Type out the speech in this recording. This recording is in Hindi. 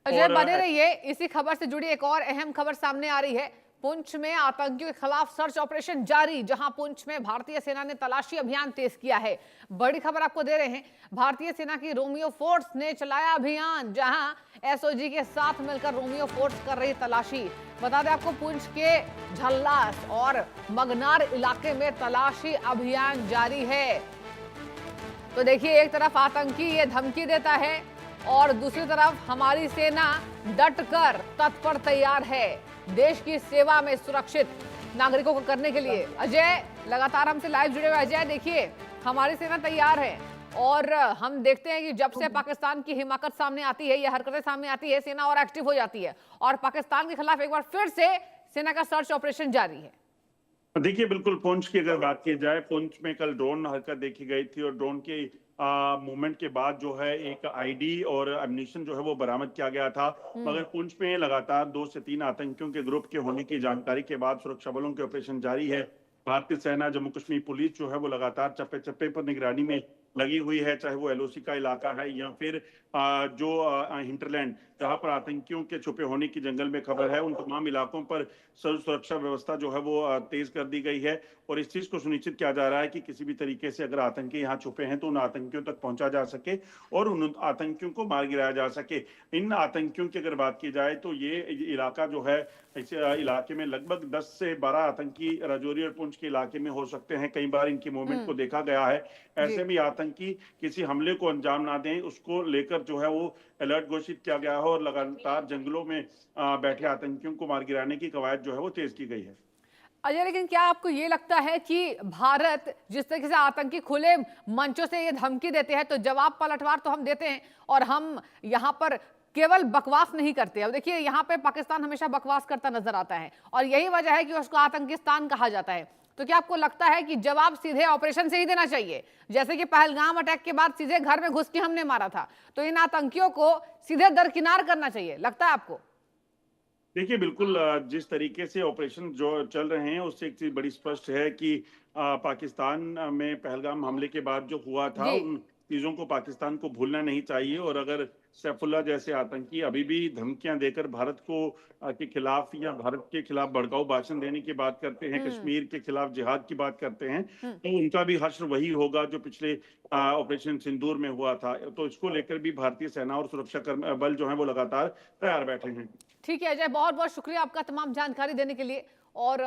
अजय बने रहिए। इसी खबर से जुड़ी एक और अहम खबर सामने आ रही है। पुंछ में आतंकियों के खिलाफ सर्च ऑपरेशन जारी, जहां पुंछ में भारतीय सेना ने तलाशी अभियान तेज किया है। बड़ी खबर आपको दे रहे हैं। भारतीय सेना की रोमियो फोर्स ने चलाया अभियान, जहां एसओजी के साथ मिलकर रोमियो फोर्स कर रही तलाशी। बता दें आपको, पुंछ के झल्लास और मगनार इलाके में तलाशी अभियान जारी है। तो देखिए, एक तरफ आतंकी ये धमकी देता है और दूसरी तरफ हमारी सेना डटकर तत्पर तैयार है देश की सेवा में सुरक्षित नागरिकों को करने के लिए। अजय लगातार हमसे लाइव जुड़े हुए। अजय, देखिए, हमारी सेना तैयार है और हम देखते हैं कि जब से पाकिस्तान की हिमाकत सामने आती है, ये हरकतें सामने आती है, सेना और एक्टिव हो जाती है और पाकिस्तान के खिलाफ एक बार फिर से सेना का सर्च ऑपरेशन जारी है। देखिए, बिल्कुल पुंछ की अगर बात की जाए, पुंछ में कल ड्रोन हरकत देखी गई थी और ड्रोन के मूवमेंट के बाद जो है एक आईडी और एम्यूनिशन जो है वो बरामद किया गया था। मगर पुंछ में लगातार 2 से 3 आतंकियों के ग्रुप के होने की जानकारी के बाद सुरक्षा बलों के ऑपरेशन जारी है। भारतीय सेना, जम्मू कश्मीर पुलिस जो है वो लगातार चप्पे चप्पे पर निगरानी में लगी हुई है, चाहे वो एलओसी का इलाका है या फिर जो हिंटरलैंड, जहां पर आतंकियों के छुपे होने की जंगल में खबर है, उन तमाम इलाकों पर सर्व सुरक्षा व्यवस्था जो है वो तेज कर दी गई है और इस चीज को सुनिश्चित किया जा रहा है कि किसी भी तरीके से अगर आतंकी यहाँ छुपे हैं तो उन आतंकियों तक पहुंचा जा सके और उन आतंकियों को मार गिराया जा सके। इन आतंकियों की अगर बात की जाए तो ये इलाका जो है, इस इलाके में लगभग 10 से 12 आतंकी राजौरी और पुंछ के इलाके में हो सकते हैं। कई बार इनकी मूवमेंट को देखा गया है। ऐसे में आतंकी किसी हमले को अंजाम ना दें, उसको लेकर जो है वो अलर्ट घोषित किया गया है और लगातार जंगलों में बैठे आतंकियों को मार गिराने की कवायद जो है वो तेज की गई है। अजय, लेकिन क्या आपको ये लगता है कि भारत जिस तरीके से आतंकी खुले मंचों से ये धमकी देते हैं, तो जवाब पलटवार तो हम देते हैं और हम यहाँ पर केवल बकवास नहीं करते। अब देखिए, यहाँ पे पाकिस्तान हमेशा बकवास करता नजर आता है और यही वजह है कि उसको आतंकिस्तान कहा जाता है। तो क्या आपको लगता है कि जवाब सीधे ऑपरेशन से ही देना चाहिए, जैसे कि पहलगाम अटैक के बाद सीधे घर में घुस के हमने मारा था, तो इन आतंकियों को सीधे दरकिनार करना चाहिए, लगता है आपको? देखिए, बिल्कुल जिस तरीके से ऑपरेशन जो चल रहे हैं उससे एक चीज बड़ी स्पष्ट है कि पाकिस्तान में पहलगाम हमले के बाद जो हुआ था, जी। उन चीजों को पाकिस्तान को भूलना नहीं चाहिए। और अगर सैफुल्लाह जैसे आतंकी अभी भी धमकियां देकर भारत को के खिलाफ या भारत के खिलाफ भड़काऊ भाषण देने की बात करते हैं, कश्मीर के खिलाफ जिहाद की बात करते हैं, तो उनका भी हश्र वही होगा जो पिछले ऑपरेशन सिंदूर में हुआ था। तो इसको लेकर भी भारतीय सेना और सुरक्षा बल जो है वो लगातार तैयार बैठे हैं। ठीक है अजय, बहुत बहुत शुक्रिया आपका तमाम जानकारी देने के लिए। और